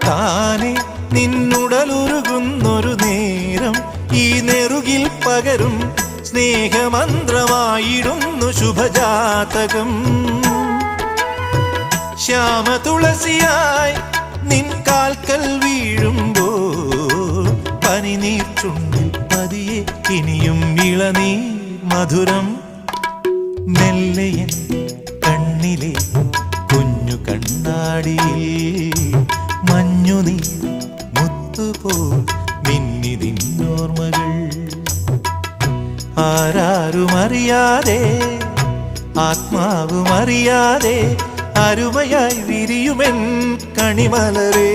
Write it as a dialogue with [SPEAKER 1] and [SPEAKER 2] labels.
[SPEAKER 1] താനെ നിന്നുടലുരുകുന്നൊരു നേരം ഈ നെറുകിൽ പകരും സ്നേഹമന്ത്രമായിടുന്നു ശുഭജാതകം. ശ്യാമതുളസിയായി നിൻ കാൽക്കൽ വീഴുമ്പോൾ പനിനീർ ചുണ്ടിൽ പതിയെ ഇനിയും ഇളനീർ മധുരം. മെല്ലയൻ കണ്ണിലെ കുഞ്ഞു കണ്ണാടിയിൽ മഞ്ഞുനീ മുത്തുപോൽ മിന്നി നിന്നോർമ്മകൾ. ആരാരുമറിയാതെ ആത്മാവുമറിയാതെ അരുമയായി വിരിയുമെൻ കണിമലരേ.